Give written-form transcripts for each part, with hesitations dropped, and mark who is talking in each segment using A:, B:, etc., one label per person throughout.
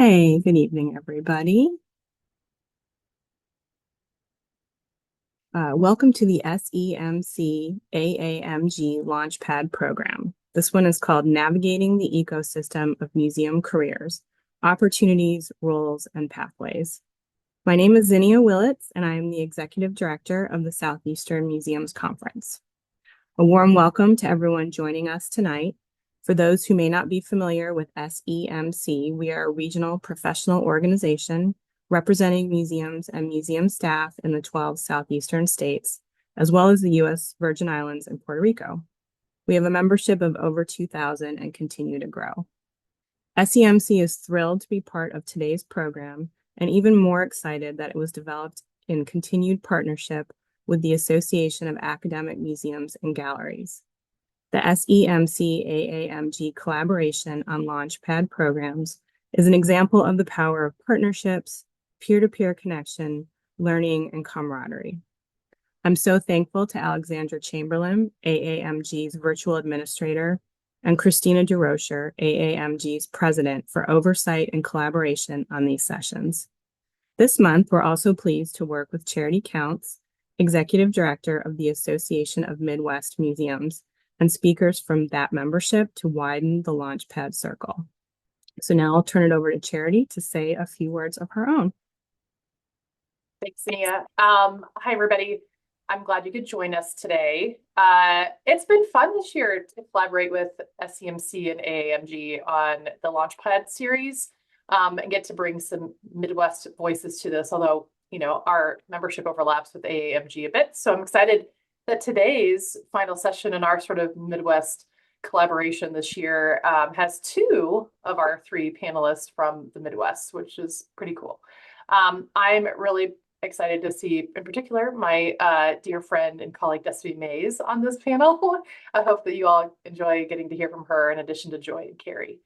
A: Hey, good evening, everybody. Welcome to the SEMC AAMG Launchpad program. This one is called Navigating the Ecosystem of Museum Careers, Opportunities, Roles, and Pathways. My name is Zinnia Willits, and I am the Executive Director of the Southeastern Museums Conference. A warm welcome to everyone joining us tonight. For those who may not be familiar with SEMC, we are a regional professional organization representing museums and museum staff in the 12 southeastern states, as well as the U.S. Virgin Islands and Puerto Rico. We have a membership of over 2,000 and continue to grow. SEMC is thrilled to be part of today's program and even more excited that it was developed in continued partnership with the Association of Academic Museums and Galleries. The SEMC AAMG collaboration on Launchpad programs is an example of the power of partnerships, peer-to-peer connection, learning, and camaraderie. I'm so thankful to Alexandra Chamberlain, AAMG's virtual administrator, and Christina DeRocher, AAMG's president, for oversight and collaboration on these sessions. This month, we're also pleased to work with Charity Counts, executive director of the Association of Midwest Museums, and speakers from that membership to widen the Launchpad circle. So now I'll turn it over to Charity to say a few words of her own.
B: Thanks, Nia. Hi, everybody. I'm glad you could join us today. It's been fun this year to collaborate with SEMC and AAMG on the Launchpad series and get to bring some Midwest voices to this, although, our membership overlaps with AAMG a bit. So I'm excited that today's final session in our sort of Midwest collaboration this year has two of our three panelists from the Midwest, which is pretty cool. I'm really excited to see, in particular, my dear friend and colleague Destiny Mays on this panel. I hope that you all enjoy getting to hear from her in addition to Joy and Carrie.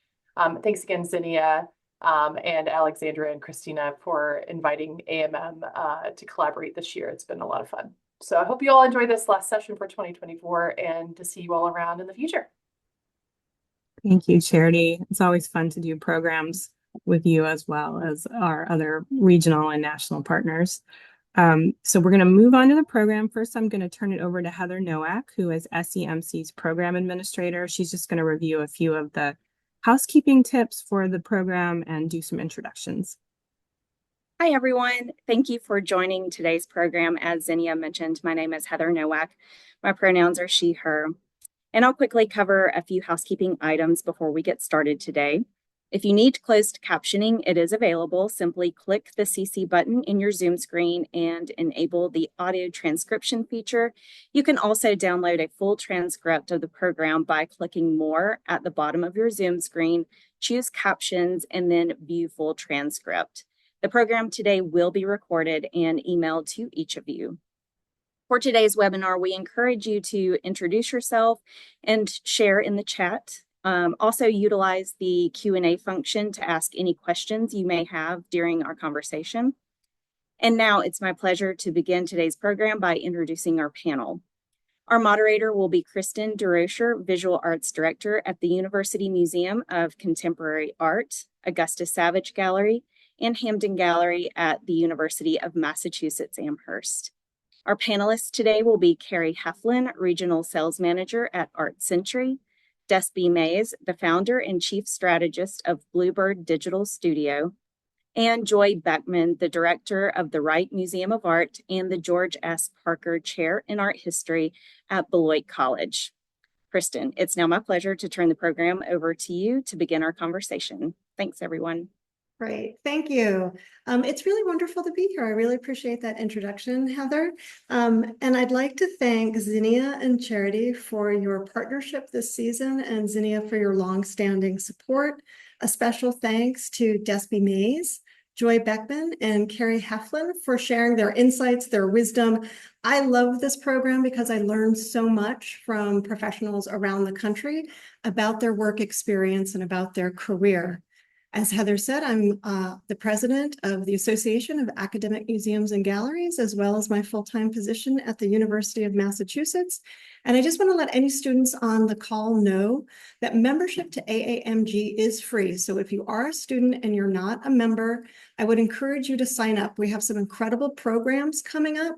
B: Thanks again, Zinnia and Alexandra and Christina for inviting AMM to collaborate this year. It's been a lot of fun. So I hope you all enjoy this last session for 2024 and to see you all around in the future.
A: Thank you, Charity. It's always fun to do programs with you as well as our other regional and national partners. So we're going to move on to the program. First, I'm going to turn it over to Heather Nowak, who is SEMC's program administrator. She's just going to review a few of the housekeeping tips for the program and do some introductions.
C: Hi, everyone. Thank you for joining today's program. As Zinnia mentioned, my name is Heather Nowak. My pronouns are she, her. And I'll quickly cover a few housekeeping items before we get started today. If you need closed captioning, it is available. Simply click the CC button in your Zoom screen and enable the audio transcription feature. You can also download a full transcript of the program by clicking More at the bottom of your Zoom screen, choose Captions, and then View Full Transcript. The program today will be recorded and emailed to each of you. For today's webinar, we encourage you to introduce yourself and share in the chat. Also utilize the Q&A function to ask any questions you may have during our conversation. And now it's my pleasure to begin today's program by introducing our panel. Our moderator will be Kristen DeRocher, Visual Arts Director at the University Museum of Contemporary Art, Augusta Savage Gallery, and Hampden Gallery at the University of Massachusetts Amherst. Our panelists today will be Carrie Heflin, Regional Sales Manager at Art Century, Desby Mays, the founder and chief strategist of Bluebird Digital Studio, and Joy Beckman, the director of the Wright Museum of Art and the George S. Parker Chair in Art History at Beloit College. Kristen, it's now my pleasure to turn the program over to you to begin our conversation. Thanks, everyone.
D: Great, thank you. It's really wonderful to be here. I really appreciate that introduction, Heather. And I'd like to thank Zinnia and Charity for your partnership this season, and Zinnia for your longstanding support. A special thanks to Desby Mays, Joy Beckman, and Carrie Heflin for sharing their insights, their wisdom. I love this program because I learned so much from professionals around the country about their work experience and about their career. As Heather said, I'm the president of the Association of Academic Museums and Galleries, as well as my full-time position at the University of Massachusetts. And I just want to let any students on the call know that membership to AAMG is free. So if you are a student and you're not a member, I would encourage you to sign up. We have some incredible programs coming up.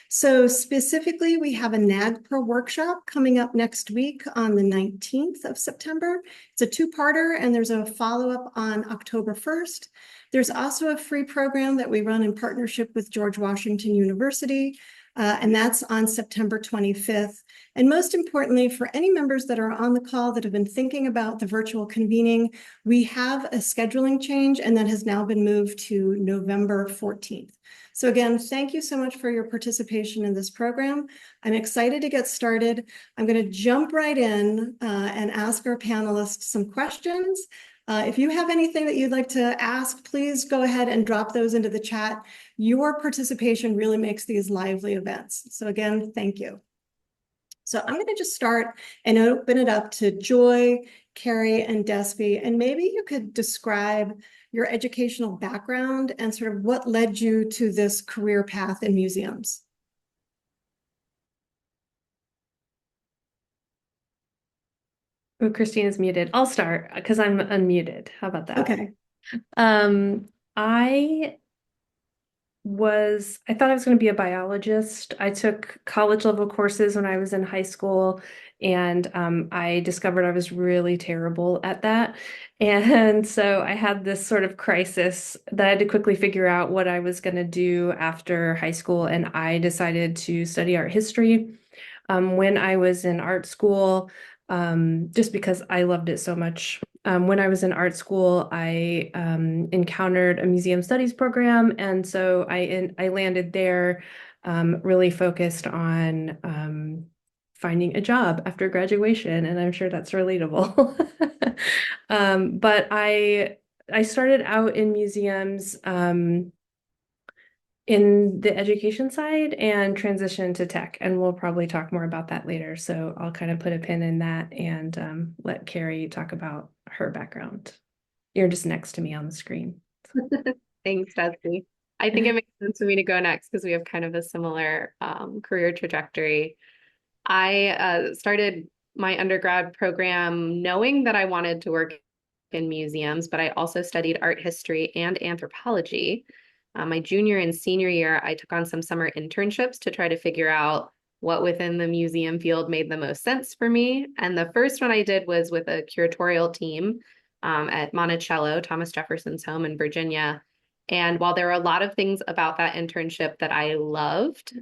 D: So specifically, we have a NAGPRA workshop coming up next week on the 19th of September. It's a two-parter, and there's a follow-up on October 1st. There's also a free program that we run in partnership with George Washington University, and that's on September 25th. And most importantly, for any members that are on the call that have been thinking about the virtual convening, we have a scheduling change, and that has now been moved to November 14th. So again, thank you so much for your participation in this program. I'm excited to get started. I'm going to jump right in and ask our panelists some questions. If you have anything that you'd like to ask, please go ahead and drop those into the chat. Your participation really makes these lively events. So again, thank you. So I'm going to just start and open it up to Joy, Carrie, and Despy. And maybe you could describe your educational background and sort of what led you to this career path in museums.
E: Oh, Christina's muted. I'll start because I'm unmuted. How about that?
D: Okay.
E: I thought I was going to be a biologist. I took college level courses when I was in high school, and I discovered I was really terrible at that. And so I had this sort of crisis that I had to quickly figure out what I was going to do after high school, and I decided to study art history. When I was in art school, just because I loved it so much. When I was in art school, I encountered a museum studies program, and so I landed there, really focused on finding a job after graduation, and I'm sure that's relatable. But I started out in museums in the education side and transition to tech, and we'll probably talk more about that later. So I'll kind of put a pin in that and let Carrie talk about her background. You're just next to me on the screen.
F: Thanks, Desi. I think it makes sense for me to go next because we have kind of a similar career trajectory. I started my undergrad program knowing that I wanted to work in museums, but I also studied art history and anthropology. My junior and senior year, I took on some summer internships to try to figure out what within the museum field made the most sense for me. And the first one I did was with a curatorial team at Monticello, Thomas Jefferson's home in Virginia. And while there were a lot of things about that internship that I loved,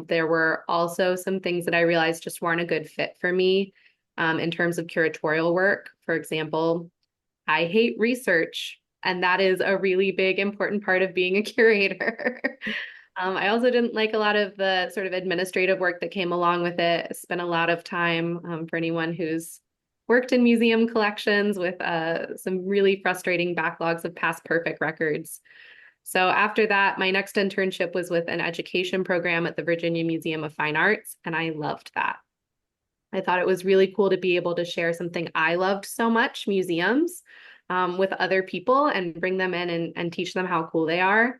F: there were also some things that I realized just weren't a good fit for me in terms of curatorial work. For example, I hate research, and that is a really big, important part of being a curator. I also didn't like a lot of the sort of administrative work that came along with it. I spent a lot of time for anyone who's worked in museum collections with some really frustrating backlogs of past perfect records. So after that, my next internship was with an education program at the Virginia Museum of Fine Arts, and I loved that. I thought it was really cool to be able to share something I loved so much, museums, with other people and bring them in and teach them how cool they are.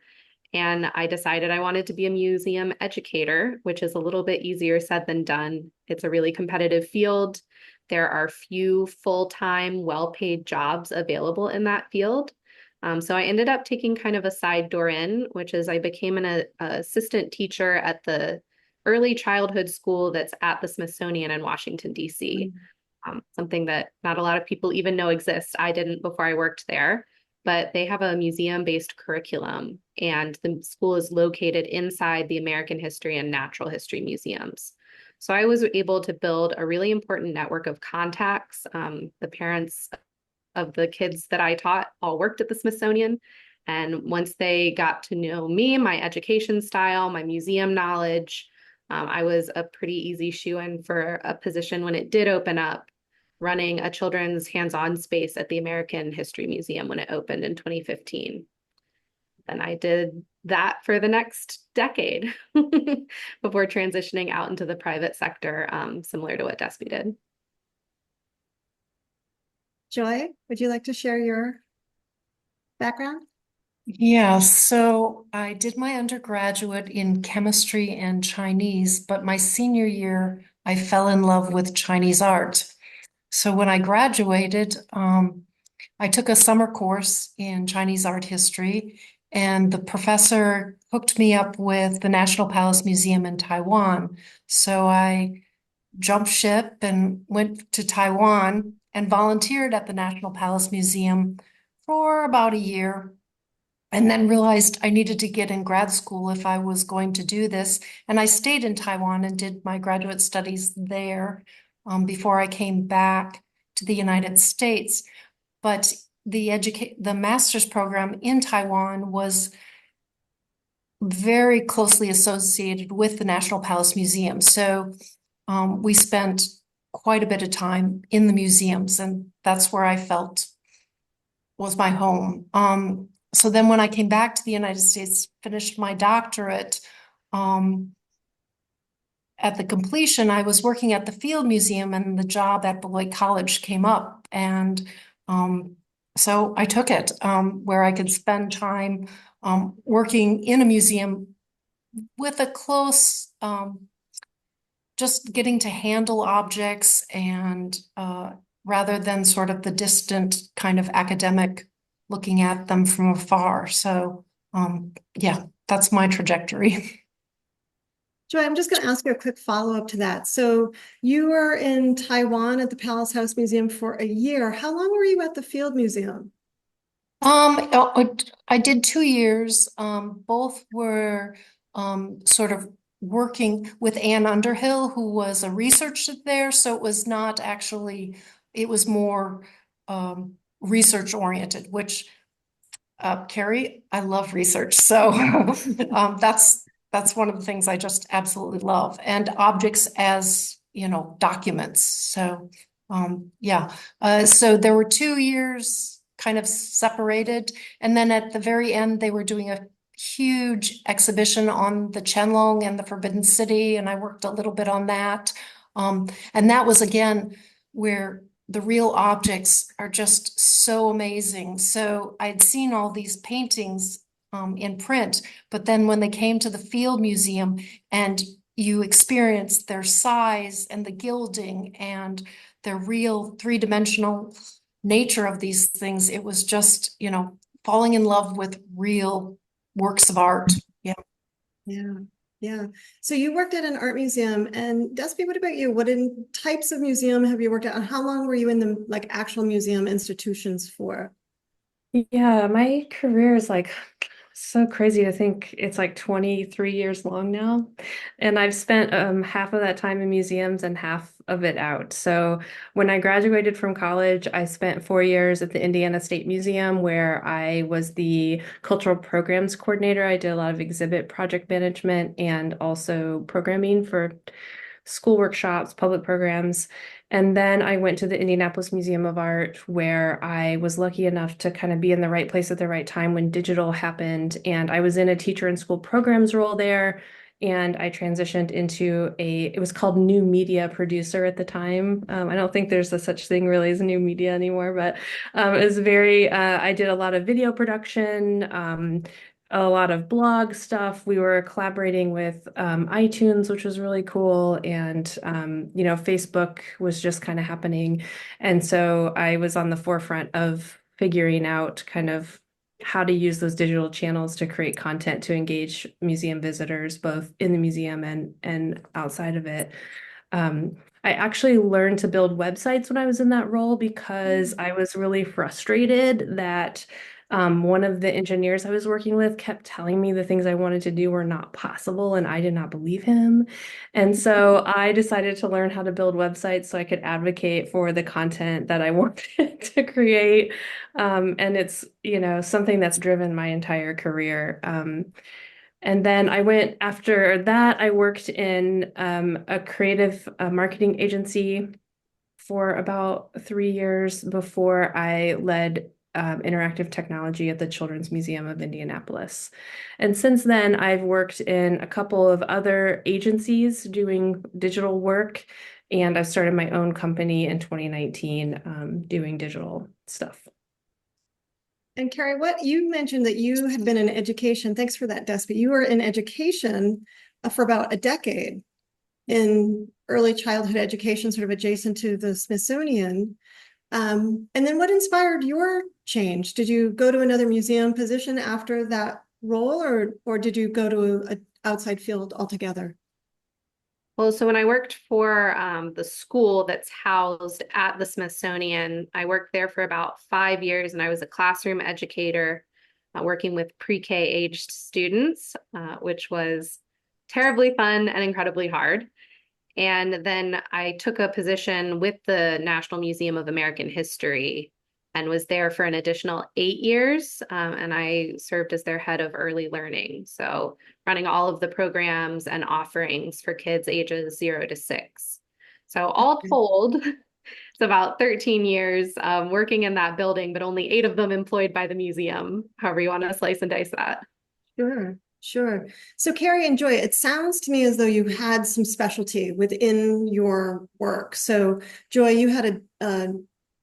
F: And I decided I wanted to be a museum educator, which is a little bit easier said than done. It's a really competitive field. There are few full-time, well-paid jobs available in that field. So I ended up taking kind of a side door in, which is I became an assistant teacher at the early childhood school that's at the Smithsonian in Washington, D.C. Something that not a lot of people even know exists. I didn't before I worked there, but they have a museum-based curriculum, and the school is located inside the American History and Natural History museums. So I was able to build a really important network of contacts. The parents of the kids that I taught all worked at the Smithsonian. And once they got to know me, my education style, my museum knowledge, I was a pretty easy shoo-in for a position when it did open up, running a children's hands-on space at the American History Museum when it opened in 2015. And I did that for the next decade before transitioning out into the private sector, similar to what Despy did.
D: Joy, would you like to share your background?
G: Yeah, so I did my undergraduate in chemistry and Chinese, but my senior year, I fell in love with Chinese art. So when I graduated, I took a summer course in Chinese art history, and the professor hooked me up with the National Palace Museum in Taiwan. So I jumped ship and went to Taiwan and volunteered at the National Palace Museum for about a year. And then realized I needed to get in grad school if I was going to do this. And I stayed in Taiwan and did my graduate studies there before I came back to the United States. But the master's program in Taiwan was very closely associated with the National Palace Museum. So we spent quite a bit of time in the museums, and that's where I felt was my home. So then when I came back to the United States, finished my doctorate, at the completion, I was working at the Field Museum and the job at Beloit College came up. And so I took it, where I could spend time working in a museum with a close, just getting to handle objects and rather than sort of the distant kind of academic looking at them from afar. So yeah, that's my trajectory.
D: Joy, I'm just going to ask you a quick follow-up to that. So you were in Taiwan at the Palace House Museum for a year. How long were you at the Field Museum?
G: I did 2 years. Both were sort of working with Anne Underhill, who was a researcher there. So it was not actually, it was more research oriented, which Carrie, I love research. So that's one of the things I just absolutely love. And objects as, documents. So yeah. So there were 2 years kind of separated. And then at the very end, they were doing a huge exhibition on the Qianlong and the Forbidden City. And I worked a little bit on that. And that was again where the real objects are just so amazing. So I'd seen all these paintings in print, but then when they came to the Field Museum and you experienced their size and the gilding and the real three-dimensional nature of these things, it was just, falling in love with real works of art. Yeah.
D: Yeah. Yeah. So you worked at an art museum, and Despy, what about you? What types of museum have you worked at, and how long were you in the actual museum institutions for?
E: Yeah, my career is so crazy to think it's 23 years long now. And I've spent half of that time in museums and half of it out. So when I graduated from college, I spent 4 years at the Indiana State Museum where I was the cultural programs coordinator. I did a lot of exhibit project management and also programming for school workshops, public programs. And then I went to the Indianapolis Museum of Art, where I was lucky enough to kind of be in the right place at the right time when digital happened. And I was in a teacher and school programs role there. And I transitioned into it was called new media producer at the time. I don't think there's a such thing really as new media anymore, but it was I did a lot of video production, a lot of blog stuff. We were collaborating with iTunes, which was really cool. And, Facebook was just kind of happening. And so I was on the forefront of figuring out kind of how to use those digital channels to create content to engage museum visitors, both in the museum and outside of it. I actually learned to build websites when I was in that role because I was really frustrated that one of the engineers I was working with kept telling me the things I wanted to do were not possible, and I did not believe him. And so I decided to learn how to build websites so I could advocate for the content that I wanted to create. And it's, something that's driven my entire career. And then after that, I worked in a creative marketing agency for about 3 years before I led interactive technology at the Children's Museum of Indianapolis. And since then, I've worked in a couple of other agencies doing digital work, and I started my own company in 2019 doing digital stuff.
D: And Carrie, what you mentioned that you had been in education. Thanks for that, Despy. You were in education for about a decade in early childhood education, sort of adjacent to the Smithsonian. And then what inspired your change? Did you go to another museum position after that role, or did you go to an outside field altogether?
F: Well, so when I worked for the school that's housed at the Smithsonian, I worked there for about 5 years, and I was a classroom educator working with pre-K aged students, which was terribly fun and incredibly hard. And then I took a position with the National Museum of American History and was there for an additional 8 years. And I served as their head of early learning. So running all of the programs and offerings for kids ages 0 to 6. So all told, it's about 13 years working in that building, but only 8 of them employed by the museum, however you want to slice and dice that.
D: Sure, sure. So Carrie and Joy, it sounds to me as though you had some specialty within your work. So Joy, you had a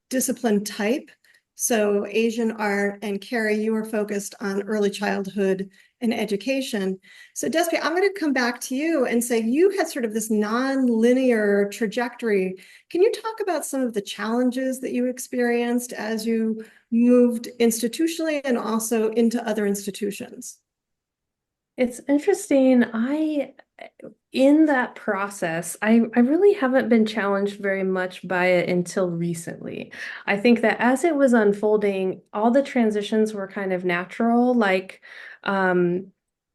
D: discipline type. So Asian art, and Carrie, you were focused on early childhood and education. So Despy, I'm going to come back to you and say you had sort of this non-linear trajectory. Can you talk about some of the challenges that you experienced as you moved institutionally and also into other institutions?
E: It's interesting. In that process, I really haven't been challenged very much by it until recently. I think that as it was unfolding, all the transitions were kind of natural. Um,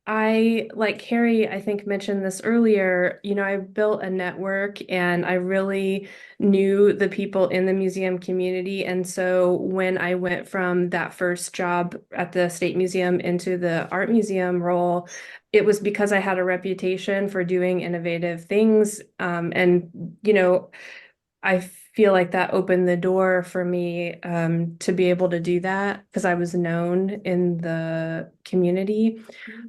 E: like Carrie, I think mentioned this earlier, I built a network and I really knew the people in the museum community. And so when I went from that first job at the State Museum into the art museum role, it was because I had a reputation for doing innovative things. I feel like that opened the door for me to be able to do that because I was known in the community.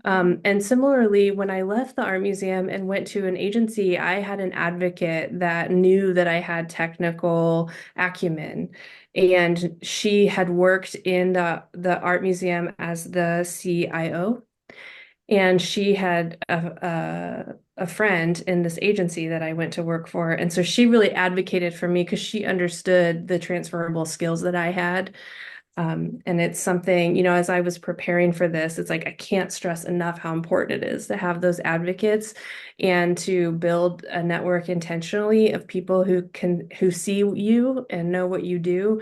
E: And similarly, when I left the art museum and went to an agency, I had an advocate that knew that I had technical acumen. And she had worked in the art museum as the CIO. And she had a friend in this agency that I went to work for. And so she really advocated for me because she understood the transferable skills that I had. And it's something, as I was preparing for this, it's like I can't stress enough how important it is to have those advocates and to build a network intentionally of people who see you and know what you do.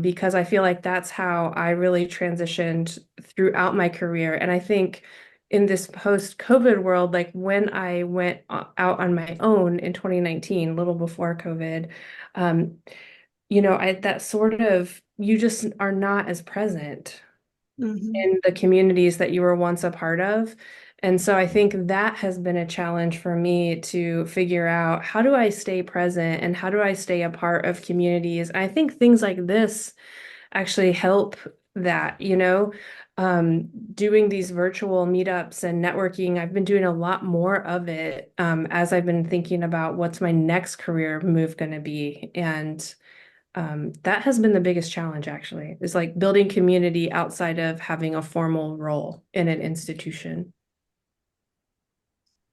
E: Because I feel like that's how I really transitioned throughout my career. And I think in this post-COVID world, like when I went out on my own in 2019, a little before COVID, that sort of, you just are not as present in the communities that you were once a part of. And so I think that has been a challenge for me to figure out, how do I stay present and how do I stay a part of communities? I think things like this actually help that, doing these virtual meetups and networking. I've been doing a lot more of it as I've been thinking about what's my next career move going to be. And that has been the biggest challenge, actually, is like building community outside of having a formal role in an institution.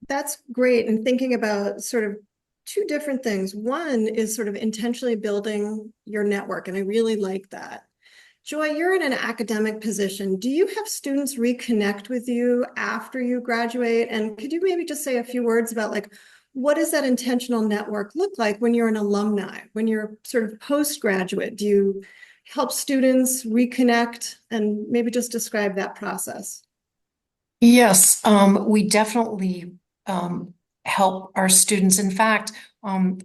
D: That's great. And thinking about sort of two different things. One is sort of intentionally building your network, and I really like that. Joy, you're in an academic position. Do you have students reconnect with you after you graduate? And could you maybe just say a few words about like, what does that intentional network look like when you're an alumni, when you're sort of postgraduate? Do you help students reconnect, and maybe just describe that process?
G: Yes, we definitely help our students. In fact,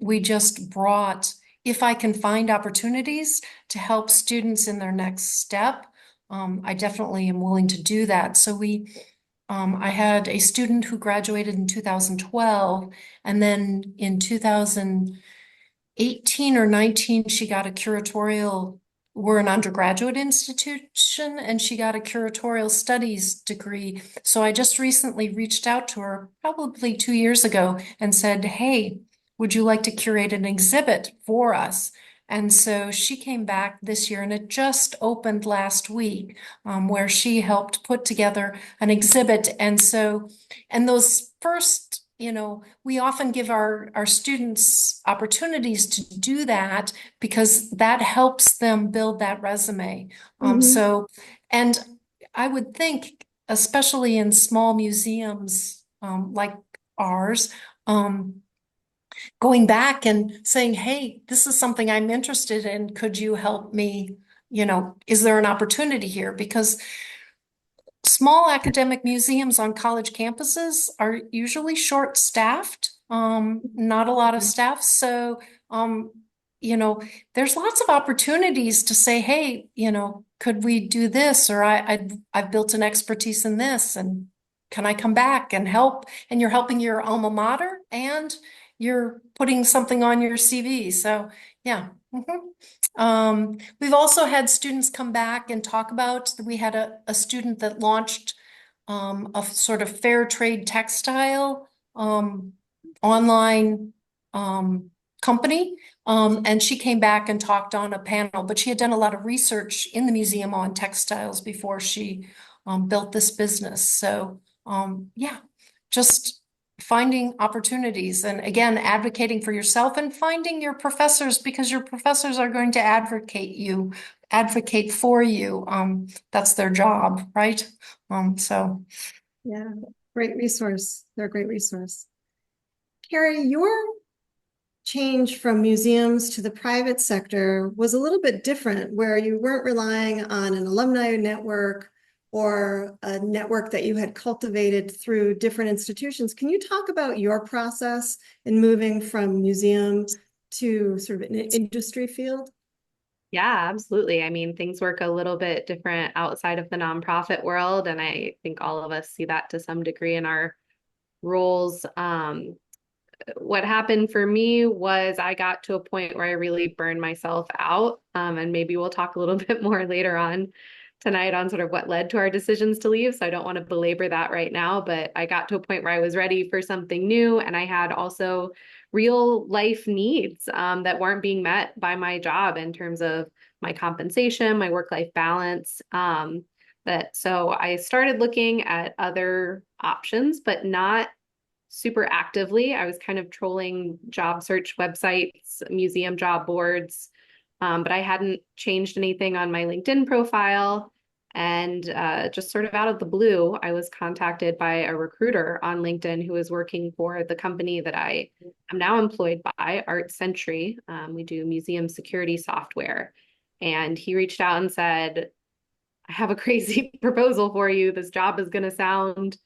G: we just brought, if I can find opportunities to help students in their next step, I definitely am willing to do that. So I had a student who graduated in 2012, and then in 2018 or 19, she got a curatorial. We're an undergraduate institution, and she got a curatorial studies degree. So I just recently reached out to her, probably 2 years ago, and said, "Hey, would you like to curate an exhibit for us?" And so she came back this year, and it just opened last week, where she helped put together an exhibit. And so, and those first, we often give our students opportunities to do that because that helps them build that resume. So, and I would think, especially in small museums like ours, going back and saying, hey, this is something I'm interested in. Could you help me? Is there an opportunity here? Because small academic museums on college campuses are usually short-staffed, not a lot of staff. So, there's lots of opportunities to say, hey, could we do this? Or I've built an expertise in this, and can I come back and help? And you're helping your alma mater, and you're putting something on your CV. So, yeah. We've also had students come back and talk about, we had a student that launched a sort of fair trade textile online company. And she came back and talked on a panel, but she had done a lot of research in the museum on textiles before she built this business. So yeah, just finding opportunities, and again, advocating for yourself and finding your professors, because your professors are going to advocate for you. That's their job, right? So
D: Yeah, great resource. They're a great resource. Carrie, your change from museums to the private sector was a little bit different, where you weren't relying on an alumni network or a network that you had cultivated through different institutions. Can you talk about your process in moving from museums to sort of an industry field?
F: Yeah, absolutely. I mean, things work a little bit different outside of the nonprofit world, and I think all of us see that to some degree in our roles. What happened for me was I got to a point where I really burned myself out. And maybe we'll talk a little bit more later on tonight on sort of what led to our decisions to leave. So I don't want to belabor that right now, but I got to a point where I was ready for something new. And I had also real life needs that weren't being met by my job in terms of my compensation, my work-life balance. So I started looking at other options, but not super actively. I was kind of trolling job search websites, museum job boards, but I hadn't changed anything on my LinkedIn profile. And just sort of out of the blue, I was contacted by a recruiter on LinkedIn who was working for the company that I am now employed by, Art Century. We do museum security software. And he reached out and said, I have a crazy proposal for you. This job is going to sound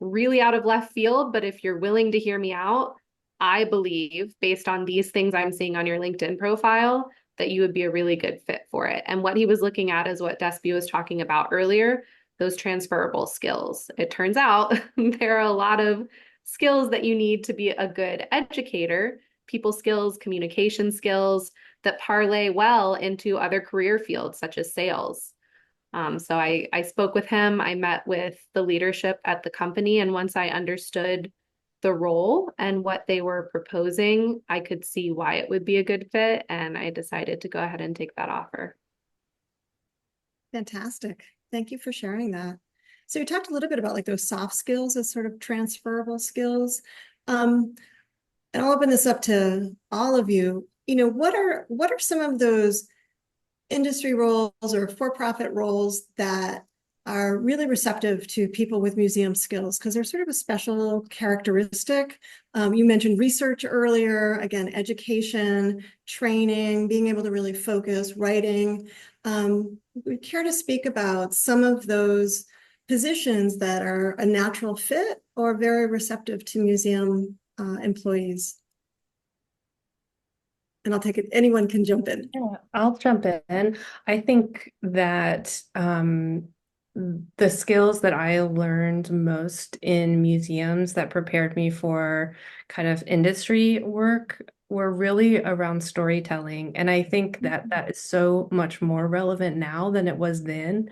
F: really out of left field, but if you're willing to hear me out, I believe, based on these things I'm seeing on your LinkedIn profile, that you would be a really good fit for it. And what he was looking at is what Despy was talking about earlier, those transferable skills. It turns out there are a lot of skills that you need to be a good educator, people skills, communication skills that parlay well into other career fields such as sales. So I spoke with him. I met with the leadership at the company. And once I understood the role and what they were proposing, I could see why it would be a good fit. And I decided to go ahead and take that offer.
D: Fantastic. Thank you for sharing that. So you talked a little bit about like those soft skills as sort of transferable skills. And I'll open this up to all of you. What are some of those industry roles or for-profit roles that are really receptive to people with museum skills? Because they're sort of a special characteristic. You mentioned research earlier, again, education, training, being able to really focus, writing. We care to speak about some of those positions that are a natural fit or very receptive to museum employees. And I'll take it. Anyone can jump in.
E: Yeah, I'll jump in. I think that the skills that I learned most in museums that prepared me for kind of industry work were really around storytelling. And I think that that is so much more relevant now than it was then,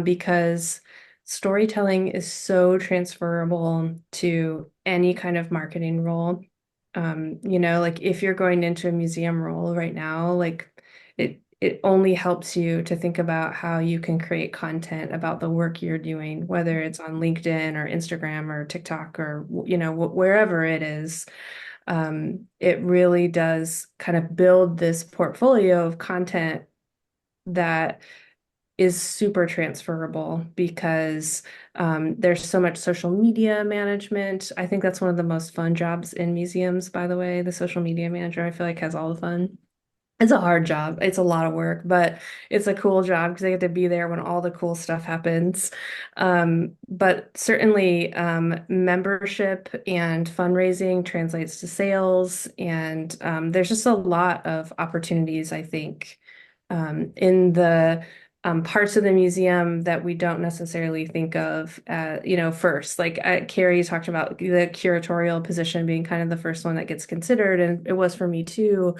E: because storytelling is so transferable to any kind of marketing role. Like if you're going into a museum role right now, like it only helps you to think about how you can create content about the work you're doing, whether it's on LinkedIn or Instagram or TikTok or wherever it is. It really does kind of build this portfolio of content that is super transferable because there's so much social media management. I think that's one of the most fun jobs in museums, by the way. The social media manager, I feel like, has all the fun. It's a hard job. It's a lot of work, but it's a cool job because they get to be there when all the cool stuff happens. But certainly, membership and fundraising translates to sales, and there's just a lot of opportunities, I think, in the parts of the museum that we don't necessarily think of, first. Like Carrie talked about the curatorial position being kind of the first one that gets considered, and it was for me too.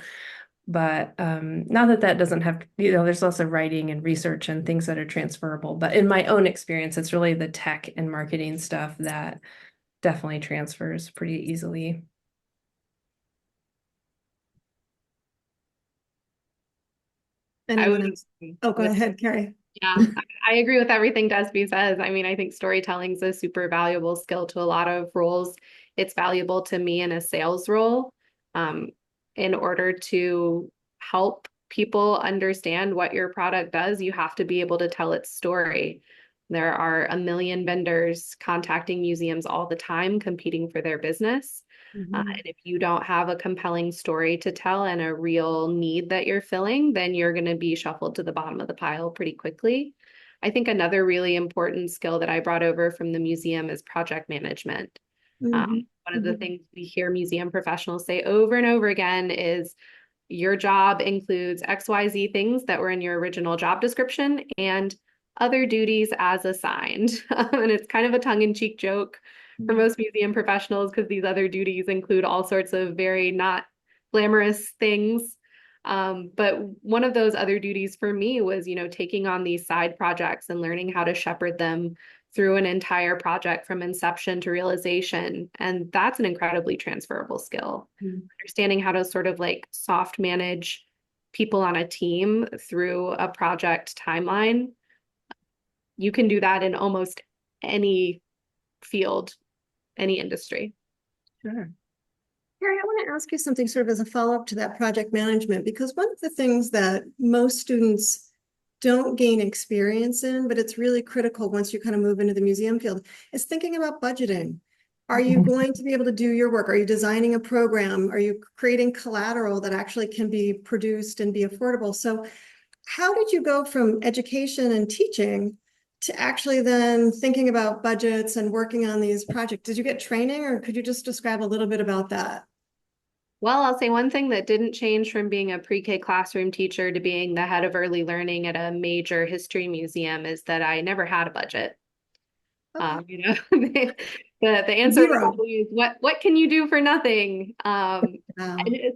E: But not that that doesn't have, there's also writing and research and things that are transferable. But in my own experience, it's really the tech and marketing stuff that definitely transfers pretty easily.
D: Anyone else? Oh, go ahead, Carrie.
F: Yeah, I agree with everything Desby says. I mean, I think storytelling is a super valuable skill to a lot of roles. It's valuable to me in a sales role. In order to help people understand what your product does, you have to be able to tell its story. There are a million vendors contacting museums all the time, competing for their business. And if you don't have a compelling story to tell and a real need that you're filling, then you're going to be shuffled to the bottom of the pile pretty quickly. I think another really important skill that I brought over from the museum is project management. One of the things we hear museum professionals say over and over again is your job includes XYZ things that were in your original job description and other duties as assigned. And it's kind of a tongue-in-cheek joke for most museum professionals because these other duties include all sorts of very not glamorous things. But one of those other duties for me was, taking on these side projects and learning how to shepherd them through an entire project from inception to realization. And that's an incredibly transferable skill. Understanding how to sort of like soft manage people on a team through a project timeline. You can do that in almost any field, any industry.
D: Sure. Carrie, I want to ask you something sort of as a follow-up to that project management, because one of the things that most students don't gain experience in, but it's really critical once you kind of move into the museum field, is thinking about budgeting. Are you going to be able to do your work? Are you designing a program? Are you creating collateral that actually can be produced and be affordable? So how did you go from education and teaching to actually then thinking about budgets and working on these projects? Did you get training, or could you just describe a little bit about that?
F: Well, I'll say one thing that didn't change from being a pre-K classroom teacher to being the head of early learning at a major history museum is that I never had a budget.
D: Okay.
F: The answer was always, what can you do for nothing? And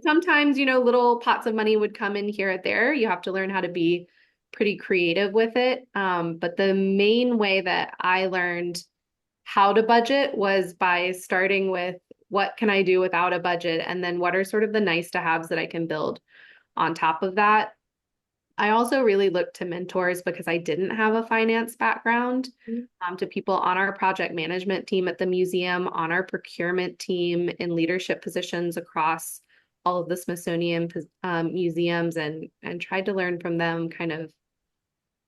F: sometimes, little pots of money would come in here or there. You have to learn how to be pretty creative with it. But the main way that I learned how to budget was by starting with what can I do without a budget? And then what are sort of the nice to haves that I can build on top of that? I also really looked to mentors because I didn't have a finance background, to people on our project management team at the museum, on our procurement team, in leadership positions across all of the Smithsonian museums, and tried to learn from them kind of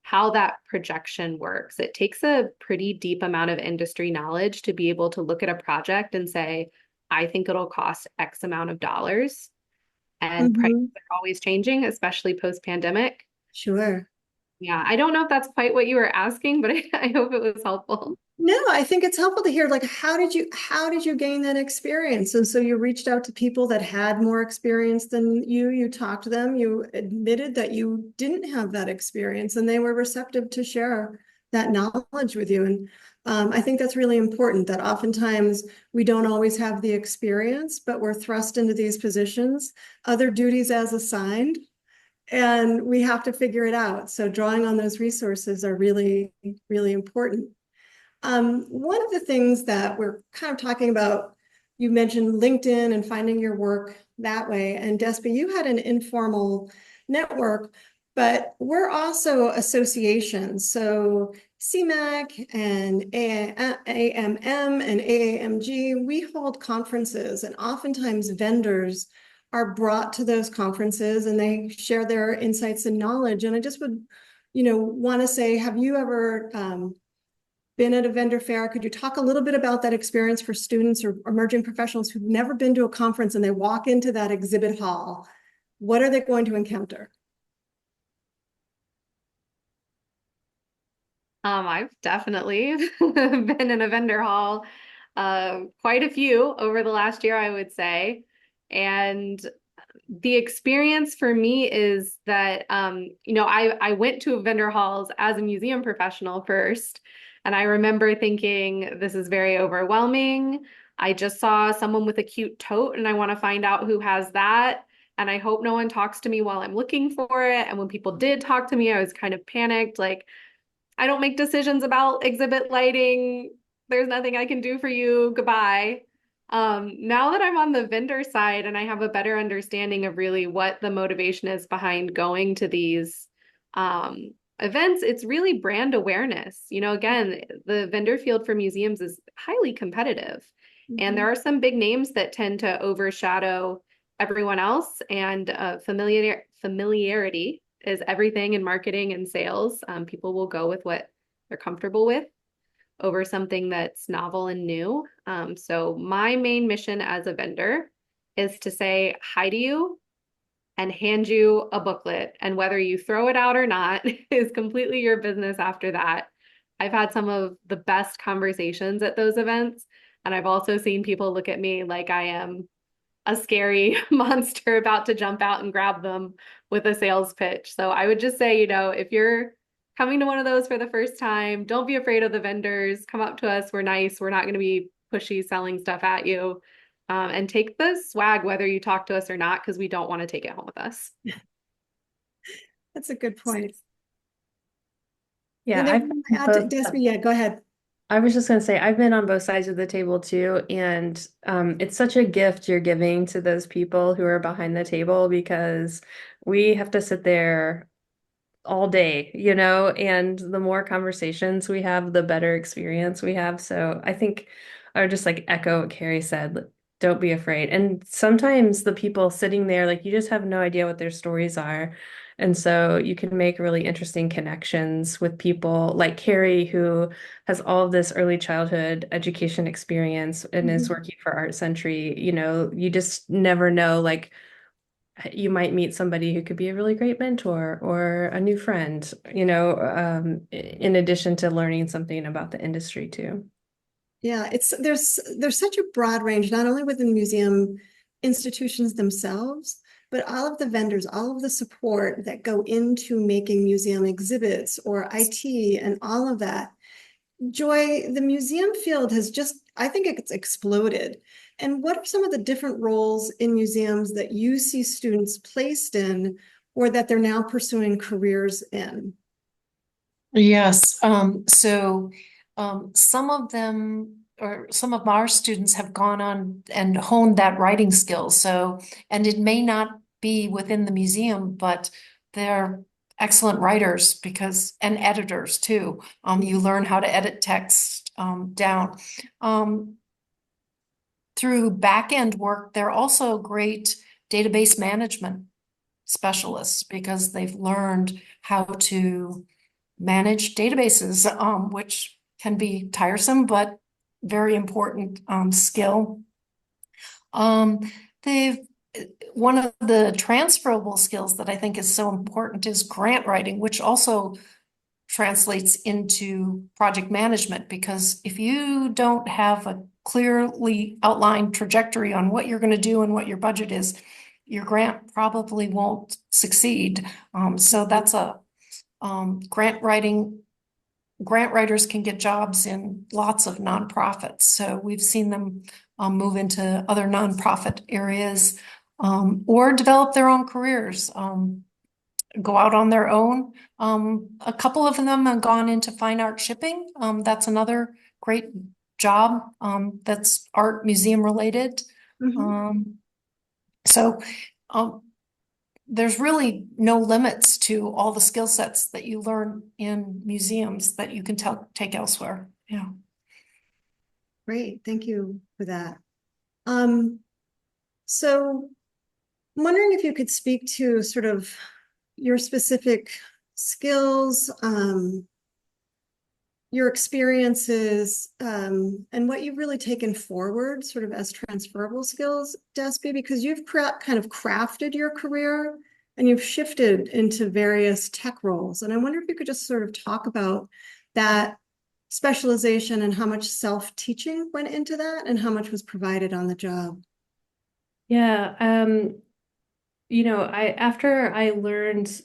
F: how that projection works. It takes a pretty deep amount of industry knowledge to be able to look at a project and say, I think it'll cost X amount of dollars. And prices are always changing, especially post-pandemic.
D: Sure.
F: Yeah, I don't know if that's quite what you were asking, but I hope it was helpful.
D: No, I think it's helpful to hear, like, how did you gain that experience? And so you reached out to people that had more experience than you talked to them, you admitted that you didn't have that experience, and they were receptive to share that knowledge with you. And I think that's really important, that oftentimes we don't always have the experience, but we're thrust into these positions, other duties as assigned, and we have to figure it out. So drawing on those resources are really, really important. One of the things that we're kind of talking about You mentioned LinkedIn and finding your work that way. And Despi, you had an informal network, but we're also associations. So CMAC and AAMM and AAMG, we hold conferences, and oftentimes vendors are brought to those conferences and they share their insights and knowledge. And I just would, want to say, have you ever been at a vendor fair? Could you talk a little bit about that experience for students or emerging professionals who've never been to a conference and they walk into that exhibit hall? What are they going to encounter?
F: I've definitely been in a vendor hall, quite a few over the last year, I would say. And the experience for me is that, I went to vendor halls as a museum professional first, and I remember thinking, this is very overwhelming. I just saw someone with a cute tote, and I want to find out who has that. And I hope no one talks to me while I'm looking for it. And when people did talk to me, I was kind of panicked, like, I don't make decisions about exhibit lighting. There's nothing I can do for you. Goodbye. Now that I'm on the vendor side and I have a better understanding of really what the motivation is behind going to these events, it's really brand awareness. Again, the vendor field for museums is highly competitive, and there are some big names that tend to overshadow everyone else, and familiarity is everything in marketing and sales. People will go with what they're comfortable with over something that's novel and new. So my main mission as a vendor is to say hi to you and hand you a booklet. And whether you throw it out or not is completely your business after that. I've had some of the best conversations at those events. And I've also seen people look at me like I am a scary monster about to jump out and grab them with a sales pitch. So I would just say, if you're coming to one of those for the first time, don't be afraid of the vendors. Come up to us. We're nice. We're not going to be pushy selling stuff at you. And take the swag, whether you talk to us or not, because we don't want to take it home with us.
D: That's a good point.
E: Yeah,
D: Yeah, go ahead.
E: I was just going to say, I've been on both sides of the table too, and it's such a gift you're giving to those people who are behind the table, because we have to sit there all day, and the more conversations we have, the better experience we have. So I think I would just like echo what Carrie said, like, don't be afraid. And sometimes the people sitting there, like, you just have no idea what their stories are. And so you can make really interesting connections with people like Carrie, who has all of this early childhood education experience and is working for Art Century. You just never know, like, you might meet somebody who could be a really great mentor or a new friend, in addition to learning something about the industry too.
D: Yeah, there's such a broad range, not only within museum institutions themselves, but all of the vendors, all of the support that go into making museum exhibits or IT and all of that. Joy, the museum field has I think it's exploded. And what are some of the different roles in museums that you see students placed in, or that they're now pursuing careers in?
G: Yes. Some of them, or some of our students, have gone on and honed that writing skill. So, and it may not be within the museum, but they're excellent writers and editors too. You learn how to edit text down. Through back-end work, they're also great database management specialists because they've learned how to manage databases, which can be tiresome, but very important skill. They've One of the transferable skills that I think is so important is grant writing, which also translates into project management, because if you don't have a clearly outlined trajectory on what you're going to do and what your budget is, your grant probably won't succeed. So that's grant writing. Grant writers can get jobs in lots of nonprofits. So we've seen them move into other nonprofit areas or develop their own careers, go out on their own. A couple of them have gone into fine art shipping. That's another great job that's art museum related.
D: Mhm.
G: So there's really no limits to all the skill sets that you learn in museums that you can take elsewhere. Yeah.
D: Great, thank you for that. Um, so I'm wondering if you could speak to sort of your specific skills, your experiences, and what you've really taken forward sort of as transferable skills, Despy, because you've kind of crafted your career and you've shifted into various tech roles. And I wonder if you could just sort of talk about that specialization and how much self-teaching went into that and how much was provided on the job.
E: Yeah, I after I learned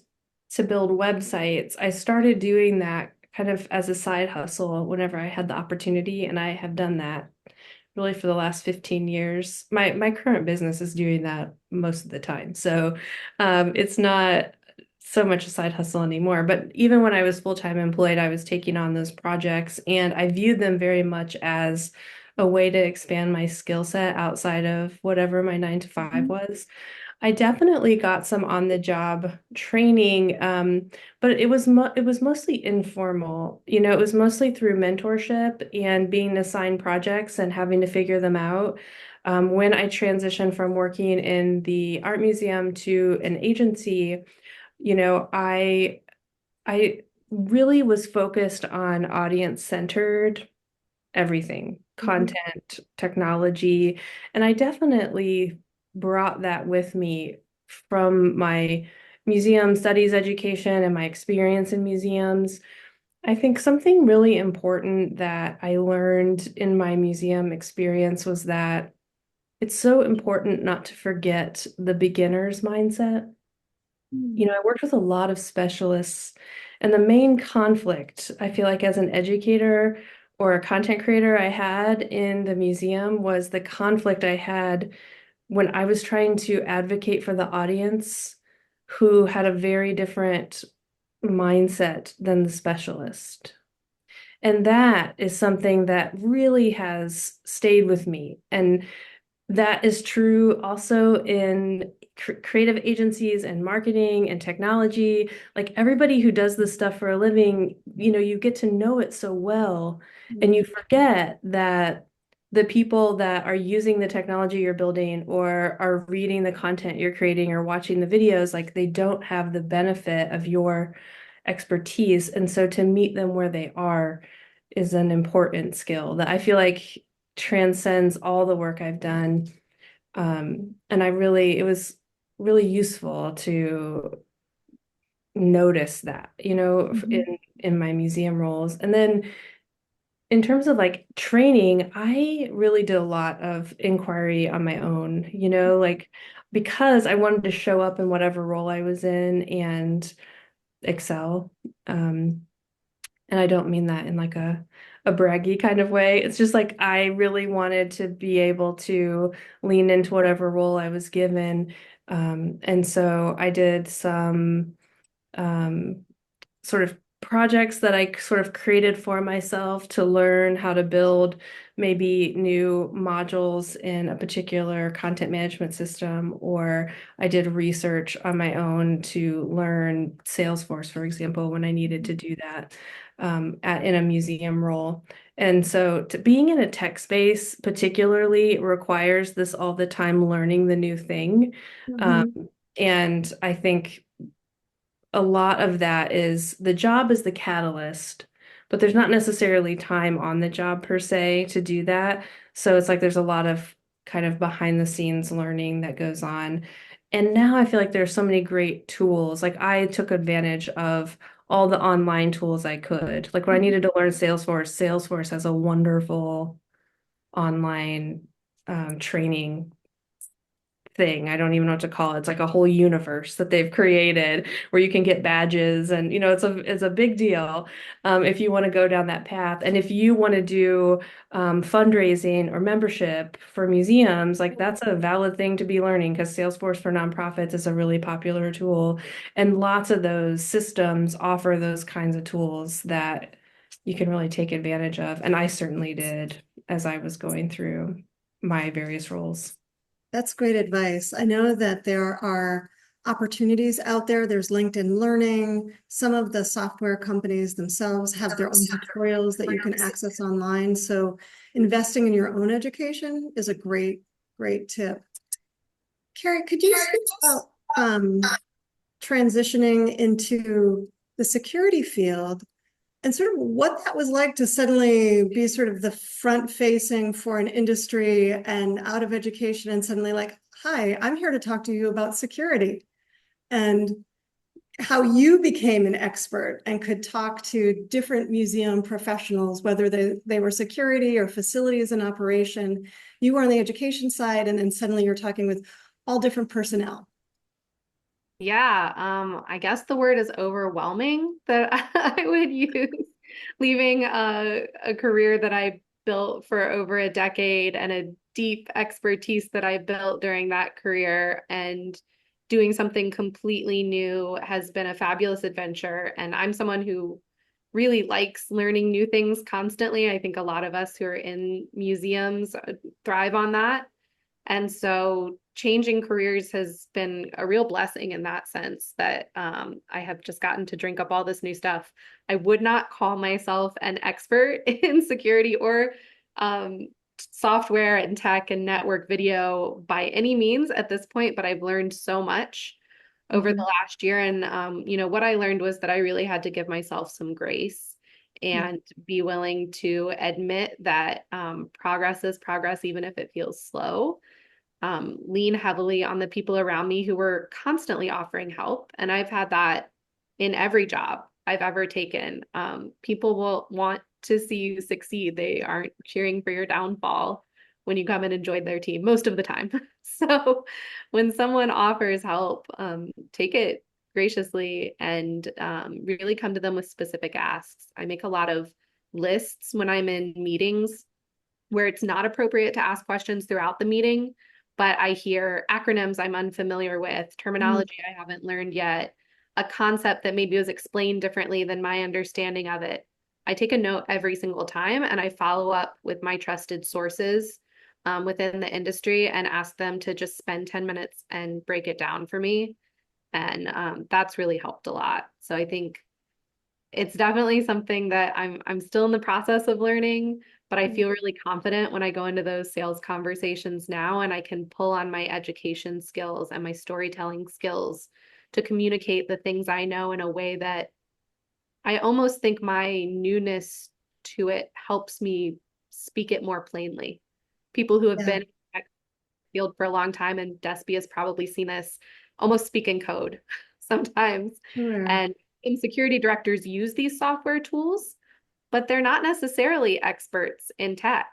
E: to build websites, I started doing that kind of as a side hustle whenever I had the opportunity, and I have done that really for the last 15 years. My current business is doing that most of the time. So it's not so much a side hustle anymore. But even when I was full-time employed, I was taking on those projects, and I viewed them very much as a way to expand my skill set outside of whatever my 9 to 5 was. I definitely got some on the job training, but it was mostly informal. It was mostly through mentorship and being assigned projects and having to figure them out. When I transitioned from working in the art museum to an agency, I really was focused on audience-centered everything, content, technology, and I definitely brought that with me from my museum studies education and my experience in museums. I think something really important that I learned in my museum experience was that it's so important not to forget the beginner's mindset. I worked with a lot of specialists, and the main conflict, I feel like, as an educator or a content creator I had in the museum was the conflict I had when I was trying to advocate for the audience who had a very different mindset than the specialist. And that is something that really has stayed with me. And that is true also in creative agencies and marketing and technology. Like everybody who does this stuff for a living, you get to know it so well, and you forget that the people that are using the technology you're building or are reading the content you're creating or watching the videos, like they don't have the benefit of your expertise. And so to meet them where they are is an important skill that I feel like transcends all the work I've done. And it was really useful to notice that, in my museum roles. And then in terms of like training, I really did a lot of inquiry on my own, like because I wanted to show up in whatever role I was in and excel. And I don't mean that in like a braggy kind of way. It's just like I really wanted to be able to lean into whatever role I was given. And so I did some um, sort of projects that I sort of created for myself to learn how to build maybe new modules in a particular content management system, or I did research on my own to learn Salesforce, for example, when I needed to do that in a museum role. And so being in a tech space particularly requires this all the time learning the new thing. And I think a lot of that is the job is the catalyst, but there's not necessarily time on the job per se to do that. So it's like there's a lot of kind of behind the scenes learning that goes on. And now I feel like there's so many great tools. Like I took advantage of all the online tools I could. Like when I needed to learn Salesforce, Salesforce has a wonderful online training thing. I don't even know what to call it. It's like a whole universe that they've created where you can get badges, and it's a big deal if you want to go down that path. And if you want to do fundraising or membership for museums, like that's a valid thing to be learning because Salesforce for nonprofits is a really popular tool, and lots of those systems offer those kinds of tools that you can really take advantage of. And I certainly did. as I was going through my various roles.
D: That's great advice. I know that there are opportunities out there. There's LinkedIn Learning. Some of the software companies themselves have their own tutorials that you can access online. So investing in your own education is a great, great tip. Carrie, could you speak about transitioning into the security field and sort of what that was like to suddenly be sort of the front facing for an industry and out of education and suddenly like, hi, I'm here to talk to you about security, and how you became an expert and could talk to different museum professionals, whether they were security or facilities and operation. You were on the education side, and then suddenly you're talking with all different personnel.
F: Yeah, I guess the word is overwhelming that I would use, leaving a career that I built for over a decade and a deep expertise that I built during that career, and doing something completely new has been a fabulous adventure. And I'm someone who really likes learning new things constantly. I think a lot of us who are in museums thrive on that. And so changing careers has been a real blessing in that sense, that I have just gotten to drink up all this new stuff. I would not call myself an expert in security or software and tech and network video by any means at this point, but I've learned so much over the last year. And, what I learned was that I really had to give myself some grace and be willing to admit that progress is progress, even if it feels slow. Lean heavily on the people around me who were constantly offering help. And I've had that in every job I've ever taken. People will want to see you succeed. They aren't cheering for your downfall when you come in and join their team most of the time. So when someone offers help, take it graciously and really come to them with specific asks. I make a lot of lists when I'm in meetings where it's not appropriate to ask questions throughout the meeting, but I hear acronyms I'm unfamiliar with, terminology I haven't learned yet, a concept that maybe was explained differently than my understanding of it. I take a note every single time, and I follow up with my trusted sources within the industry and ask them to just spend 10 minutes and break it down for me. And that's really helped a lot. So I think it's definitely something that I'm still in the process of learning, but I feel really confident when I go into those sales conversations now, and I can pull on my education skills and my storytelling skills to communicate the things I know in a way that I almost think my newness to it helps me speak it more plainly. People who have been in the field for a long time, and Despy has probably seen this, almost speak in code sometimes. And security directors use these software tools, but they're not necessarily experts in tech.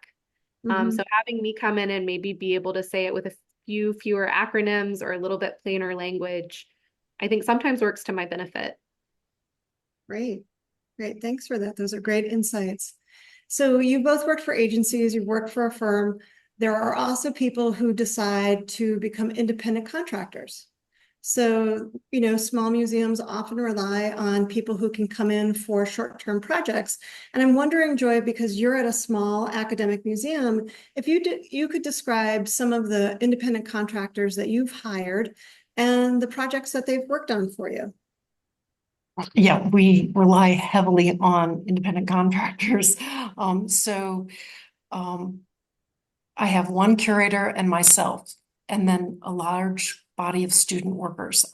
F: So having me come in and maybe be able to say it with a few fewer acronyms or a little bit plainer language, I think sometimes works to my benefit.
D: Great. Great. Thanks for that. Those are great insights. So you both worked for agencies, you've worked for a firm. There are also people who decide to become independent contractors. So, small museums often rely on people who can come in for short-term projects. And I'm wondering, Joy, because you're at a small academic museum, if you could describe some of the independent contractors that you've hired and the projects that they've worked on for you.
G: Yeah, we rely heavily on independent contractors. I have one curator and myself, and then a large body of student workers.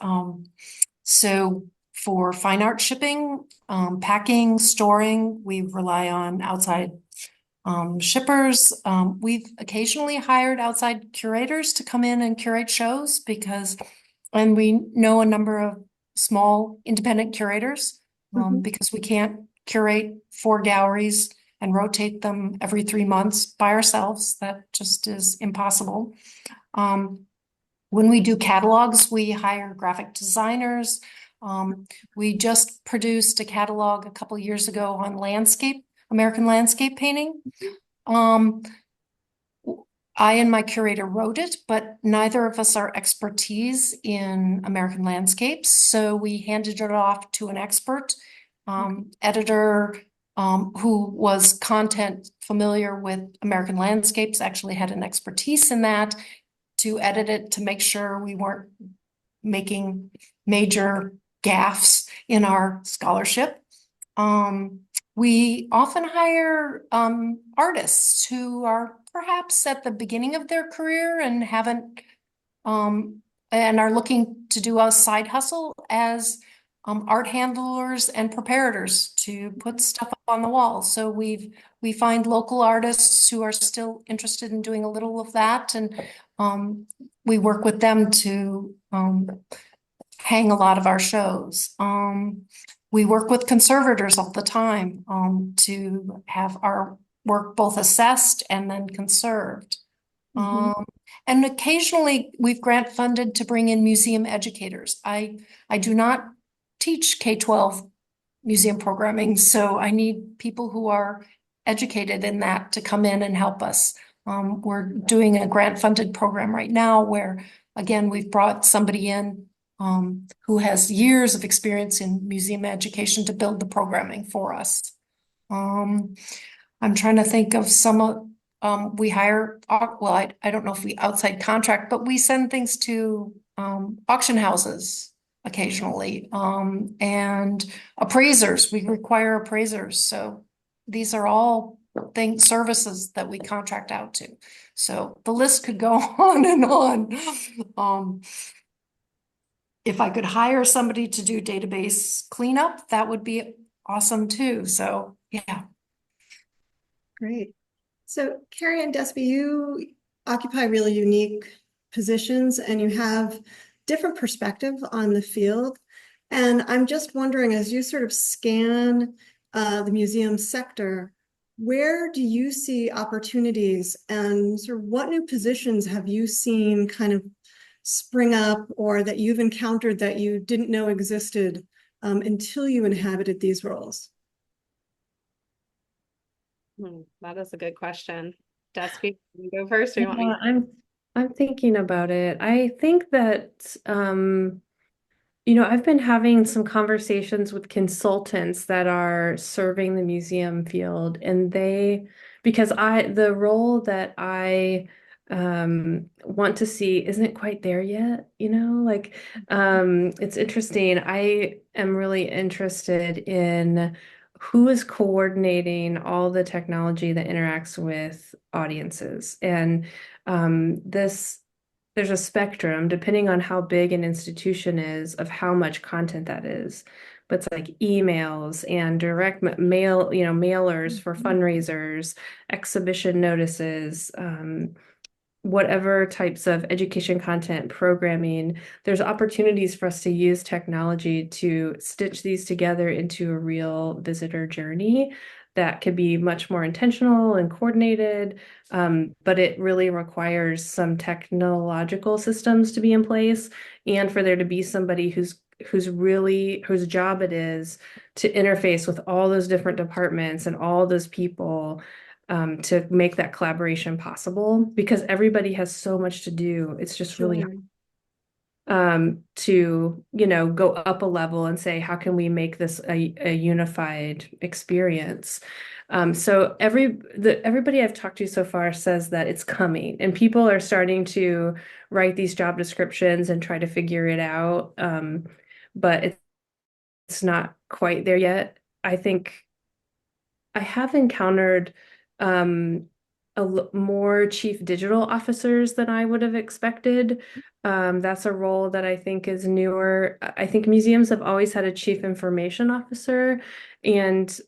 G: So for fine art shipping, packing, storing, we rely on outside shippers. We've occasionally hired outside curators to come in and curate shows and we know a number of small independent curators because we can't curate 4 galleries and rotate them every 3 months by ourselves. That just is impossible. When we do catalogs, we hire graphic designers. We just produced a catalog a couple years ago on American landscape painting. I and my curator wrote it, but neither of us are expertise in American landscapes. So we handed it off to an expert, editor, who was content familiar with American landscapes, actually had an expertise in that, to edit it to make sure we weren't making major gaffes in our scholarship. We often hire artists who are perhaps at the beginning of their career and haven't and are looking to do a side hustle as art handlers and preparators to put stuff up on the wall. So we find local artists who are still interested in doing a little of that, and we work with them to hang a lot of our shows. We work with conservators all the time to have our work both assessed and then conserved. And occasionally we've grant funded to bring in museum educators. I do not teach K-12 museum programming, so I need people who are educated in that to come in and help us. We're doing a grant funded program right now where, again, we've brought somebody in who has years of experience in museum education to build the programming for us. I'm trying to think of some we hire, well, I don't know if we outside contract, but we send things to auction houses occasionally, and appraisers. We require appraisers. So these are all services that we contract out to. So the list could go on and on. If I could hire somebody to do database cleanup, that would be awesome too. So yeah.
D: Great. So Carrie and Despy, you occupy really unique positions and you have different perspective on the field. And I'm just wondering, as you sort of scan the museum sector, where do you see opportunities and sort of what new positions have you seen kind of spring up or that you've encountered that you didn't know existed until you inhabited these roles?
F: That is a good question. Despy, you go first, or you want me?
E: I'm thinking about it. I think that I've been having some conversations with consultants that are serving the museum field, and because the role that I want to see isn't quite there yet, it's interesting. I am really interested in who is coordinating all the technology that interacts with audiences. And there's a spectrum depending on how big an institution is of how much content that is. But it's like emails and direct mail, mailers for fundraisers, exhibition notices, whatever types of education content programming. There's opportunities for us to use technology to stitch these together into a real visitor journey that could be much more intentional and coordinated, but it really requires some technological systems to be in place and for there to be somebody whose job it is to interface with all those different departments and all those people to make that collaboration possible, because everybody has so much to do. It's just really hard to go up a level and say, how can we make this a unified experience? So everybody I've talked to so far says that it's coming, and people are starting to write these job descriptions and try to figure it out, but it's not quite there yet. I think I have encountered more chief digital officers than I would have expected. That's a role that I think is newer. I think museums have always had a chief information officer. And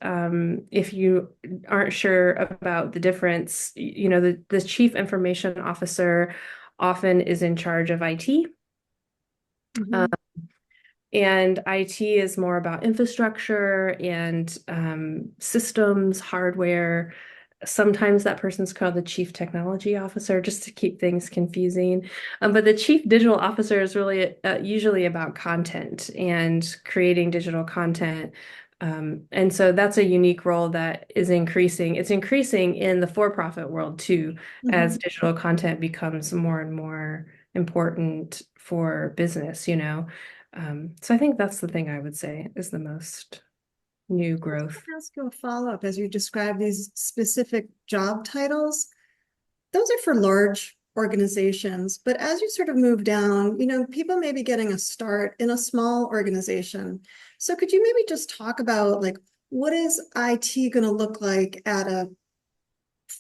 E: if you aren't sure about the difference, the chief information officer often is in charge of IT. And IT is more about infrastructure and systems, hardware. Sometimes that person's called the chief technology officer, just to keep things confusing. But the chief digital officer is really usually about content and creating digital content. And so that's a unique role that is increasing. It's increasing in the for-profit world too, as digital content becomes more and more important for business, So I think that's the thing I would say is the most new growth.
D: I'll ask you a follow-up as you describe these specific job titles. Those are for large organizations, but as you sort of move down, people may be getting a start in a small organization. So could you maybe just talk about like, what is IT going to look like at a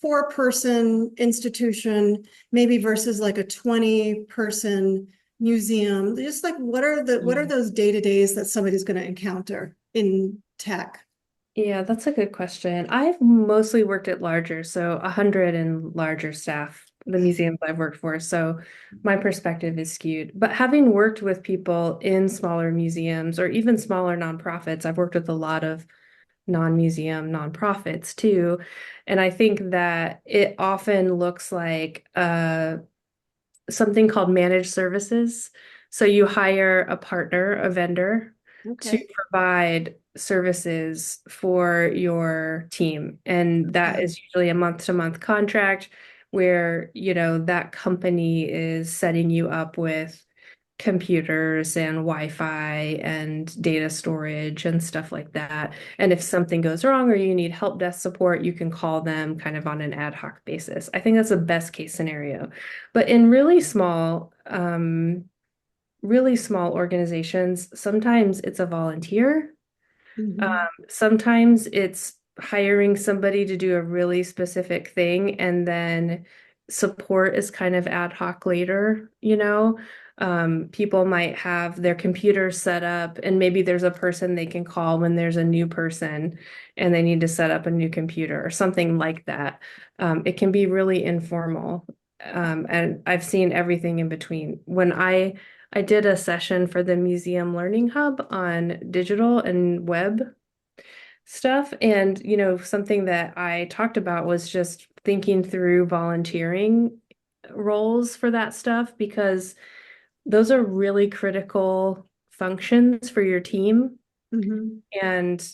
D: 4-person institution, maybe versus like a 20-person museum? Just like what are those day-to-days that somebody's going to encounter in tech?
E: Yeah, that's a good question. I've mostly worked at larger, so 100 and larger staff, the museums I've worked for. So my perspective is skewed. But having worked with people in smaller museums or even smaller nonprofits, I've worked with a lot of non-museum nonprofits too. And I think that it often looks like something called managed services. So you hire a partner, a vendor, to provide services for your team. And that is usually a month-to-month contract where, that company is setting you up with computers and Wi-Fi and data storage and stuff like that. And if something goes wrong or you need help desk support, you can call them kind of on an ad hoc basis. I think that's the best case scenario. But in really small organizations, sometimes it's a volunteer. Sometimes it's hiring somebody to do a really specific thing and then support is kind of ad hoc later. People might have their computer set up and maybe there's a person they can call when there's a new person and they need to set up a new computer or something like that. It can be really informal. And I've seen everything in between. When I did a session for the Museum Learning Hub on digital and web stuff. And, something that I talked about was just thinking through volunteering roles for that stuff because those are really critical functions for your team. And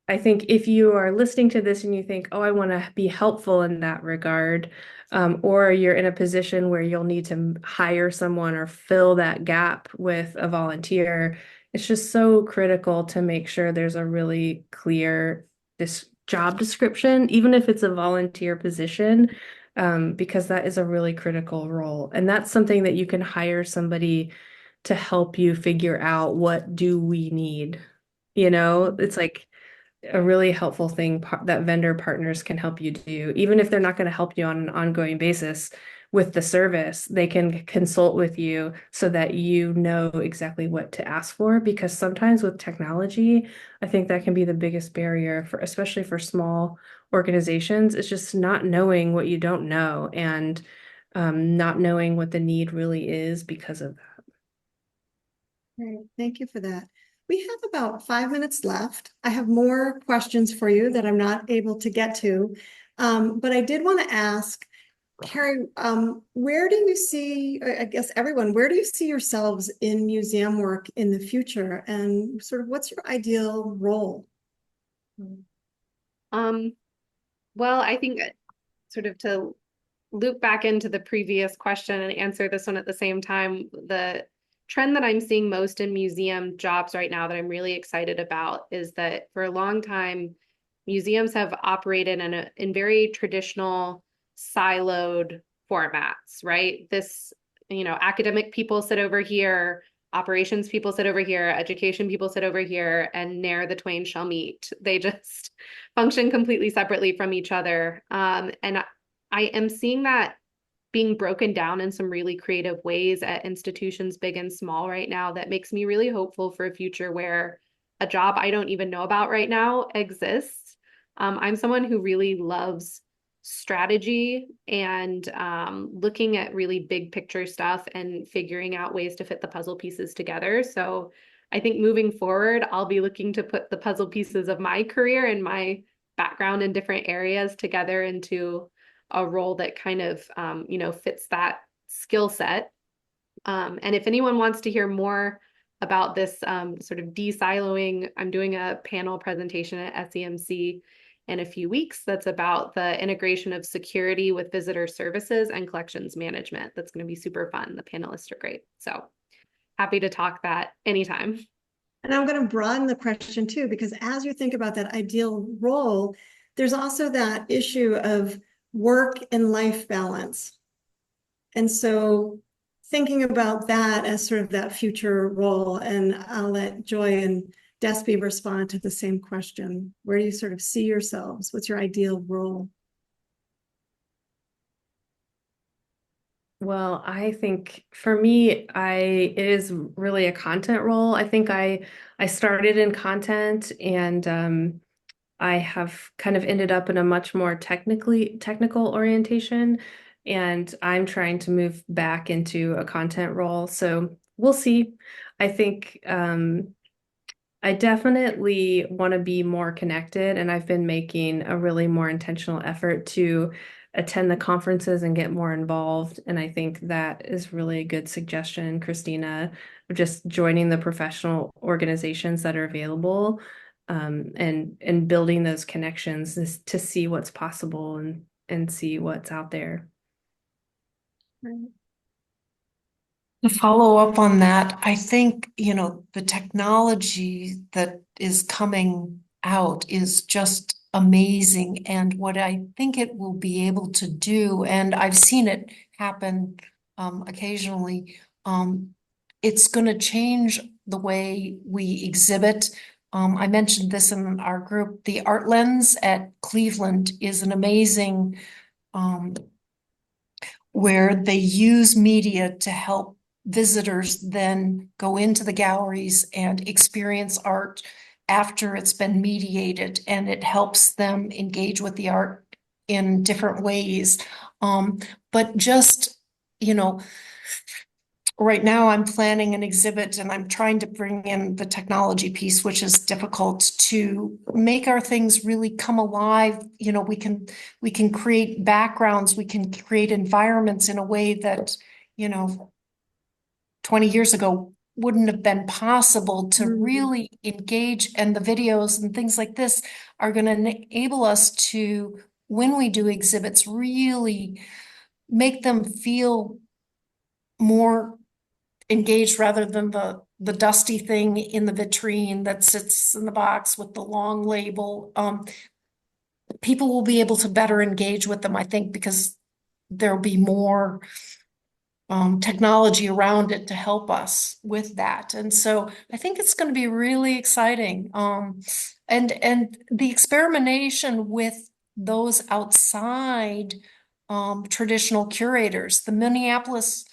E: I think if you are listening to this and you think, oh, I want to be helpful in that regard, or you're in a position where you'll need to hire someone or fill that gap with a volunteer, it's just so critical to make sure there's a really clear job description, even if it's a volunteer position, because that is a really critical role. And that's something that you can hire somebody to help you figure out what do we need. It's like a really helpful thing that vendor partners can help you do. Even if they're not going to help you on an ongoing basis with the service, they can consult with you so that you know exactly what to ask for. Because sometimes with technology, I think that can be the biggest barrier for, especially for small organizations, it's just not knowing what you don't know and not knowing what the need really is because of that.
D: Great. Thank you for that. We have about 5 minutes left. I have more questions for you that I'm not able to get to. But I did want to ask, Carrie, where do you see, I guess everyone, where do you see yourselves in museum work in the future? And sort of what's your ideal role?
F: Well, I think sort of to loop back into the previous question and answer this one at the same time, the trend that I'm seeing most in museum jobs right now that I'm really excited about is that for a long time, museums have operated in very traditional siloed formats, right? Academic people sit over here, operations people sit over here, education people sit over here, and ne'er the twain shall meet. They just function completely separately from each other. And I am seeing that being broken down in some really creative ways at institutions big and small right now that makes me really hopeful for a future where a job I don't even know about right now exists. I'm someone who really loves strategy and looking at really big picture stuff and figuring out ways to fit the puzzle pieces together. So I think moving forward, I'll be looking to put the puzzle pieces of my career and my background in different areas together into a role that kind of, fits that skill set. And if anyone wants to hear more about this sort of de-siloing, I'm doing a panel presentation at SEMC in a few weeks that's about the integration of security with visitor services and collections management. That's going to be super fun. The panelists are great. So happy to talk that anytime.
D: And I'm going to broaden the question too, because as you think about that ideal role, there's also that issue of work and life balance. And so thinking about that as sort of that future role, and I'll let Joy and Despy respond to the same question. Where do you sort of see yourselves? What's your ideal role?
E: Well, I think for me, it is really a content role. I think I started in content and I have kind of ended up in a much more technical orientation, and I'm trying to move back into a content role. So we'll see. I think I definitely want to be more connected, and I've been making a really more intentional effort to attend the conferences and get more involved. And I think that is really a good suggestion, Christina, of just joining the professional organizations that are available, and building those connections to see what's possible and see what's out there.
D: Right.
G: To follow up on that, I think, the technology that is coming out is just amazing. And what I think it will be able to do, and I've seen it happen occasionally, it's going to change the way we exhibit. I mentioned this in our group. The Art Lens at Cleveland is an amazing where they use media to help visitors then go into the galleries and experience art after it's been mediated, and it helps them engage with the art in different ways. But just, right now I'm planning an exhibit and I'm trying to bring in the technology piece, which is difficult, to make our things really come alive. We can create backgrounds, we can create environments in a way that, 20 years ago wouldn't have been possible to really engage. And the videos and things like this are going to enable us to, when we do exhibits, really make them feel more engaged rather than the dusty thing in the vitrine that sits in the box with the long label. People will be able to better engage with them, I think, because there'll be more technology around it to help us with that. And so I think it's going to be really exciting. And the experimentation with those outside traditional curators, the Minneapolis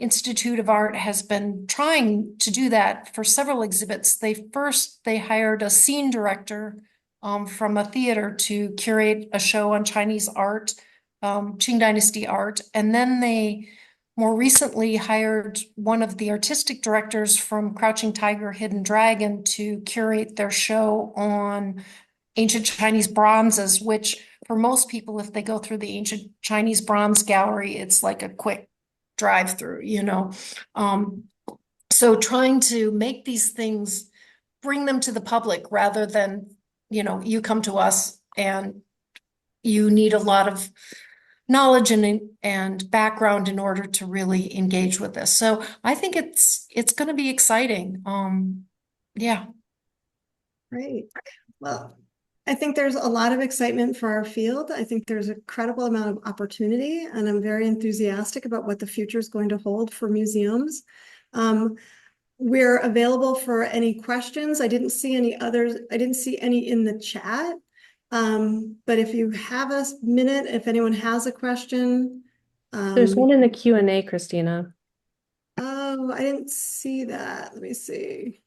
G: Institute of Art has been trying to do that for several exhibits. They hired a scene director from a theater to curate a show on Chinese art, Qing Dynasty art, and then they more recently hired one of the artistic directors from Crouching Tiger, Hidden Dragon to curate their show on ancient Chinese bronzes, which for most people, if they go through the ancient Chinese bronze gallery, it's like a quick drive through, so trying to make these things, bring them to the public rather than, you come to us and you need a lot of knowledge and background in order to really engage with this. So I think it's going to be exciting. Yeah.
D: Great. Well, I think there's a lot of excitement for our field. I think there's a credible amount of opportunity, and I'm very enthusiastic about what the future is going to hold for museums. We're available for any questions. I didn't see any others. I didn't see any in the chat. But if you have a minute, if anyone has a question.
E: There's one in the Q&A, Christina.
D: Oh, I didn't see that. Let me see.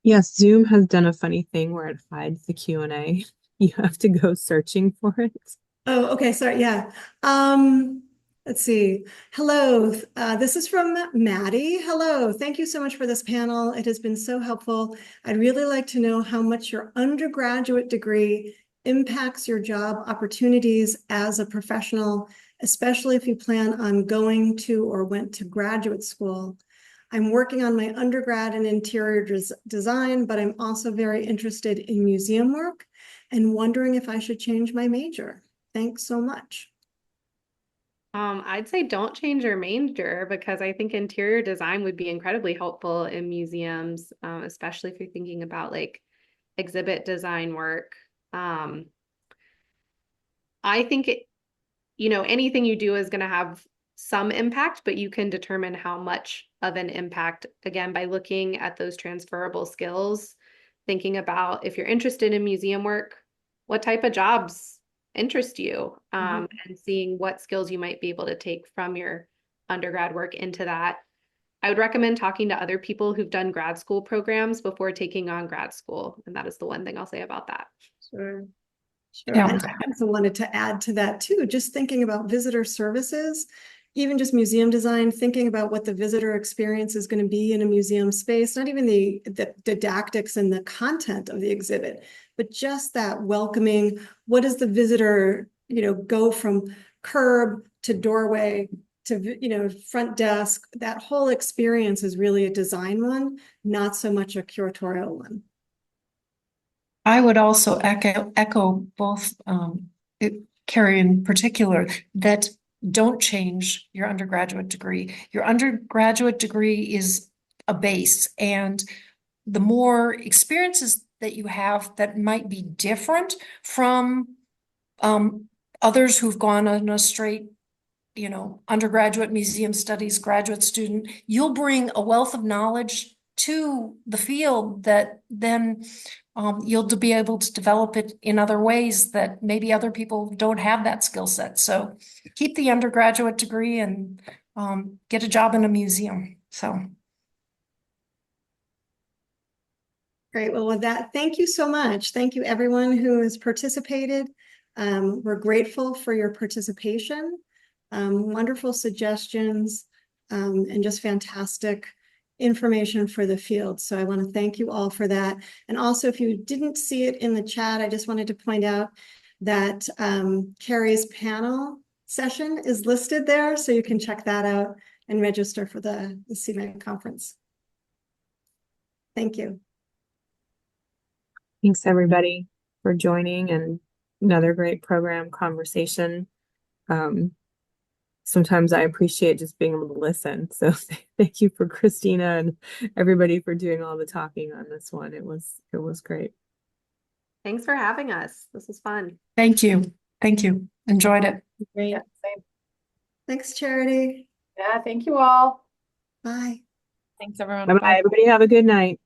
A: Yes, Zoom has done a funny thing where it hides the Q&A. You have to go searching for it.
D: Oh, okay. Sorry. Yeah. Let's see. Hello. This is from Maddie. Hello. Thank you so much for this panel. It has been so helpful. I'd really like to know how much your undergraduate degree impacts your job opportunities as a professional, especially if you plan on going to or went to graduate school. I'm working on my undergrad in interior design, but I'm also very interested in museum work and wondering if I should change my major. Thanks so much.
F: I'd say don't change your major because I think interior design would be incredibly helpful in museums, especially if you're thinking about like exhibit design work. Um, I think anything you do is going to have some impact, but you can determine how much of an impact, again, by looking at those transferable skills, thinking about if you're interested in museum work, what type of jobs interest you, and seeing what skills you might be able to take from your undergrad work into that. I would recommend talking to other people who've done grad school programs before taking on grad school. And that is the one thing I'll say about that.
D: Sure. Sure.
G: Yeah.
D: And I also wanted to add to that too, just thinking about visitor services, even just museum design, thinking about what the visitor experience is going to be in a museum space, not even the didactics and the content of the exhibit, but just that welcoming, what does the visitor, go from curb to doorway to, front desk, that whole experience is really a design one, not so much a curatorial one.
G: I would also echo both, Carrie in particular, that don't change your undergraduate degree. Your undergraduate degree is a base, and the more experiences that you have that might be different from others who've gone on a straight, undergraduate museum studies graduate student, you'll bring a wealth of knowledge to the field that then you'll be able to develop it in other ways that maybe other people don't have that skill set. So keep the undergraduate degree and get a job in a museum. So.
D: Great. Well, with that, thank you so much. Thank you, everyone who has participated. We're grateful for your participation, wonderful suggestions, and just fantastic information for the field. So I want to thank you all for that. And also, if you didn't see it in the chat, I just wanted to point out that Carrie's panel session is listed there, so you can check that out and register for the CMAC conference. Thank you.
A: Thanks, everybody, for joining and another great program conversation. Sometimes I appreciate just being able to listen. So thank you for Christina and everybody for doing all the talking on this one. It was great.
F: Thanks for having us. This was fun.
G: Thank you. Thank you. Enjoyed it.
A: Great.
B: Yeah, same.
D: Thanks, Charity.
B: Yeah, thank you all.
D: Bye.
H: Thanks, everyone.
A: Bye-bye. Everybody have a good night.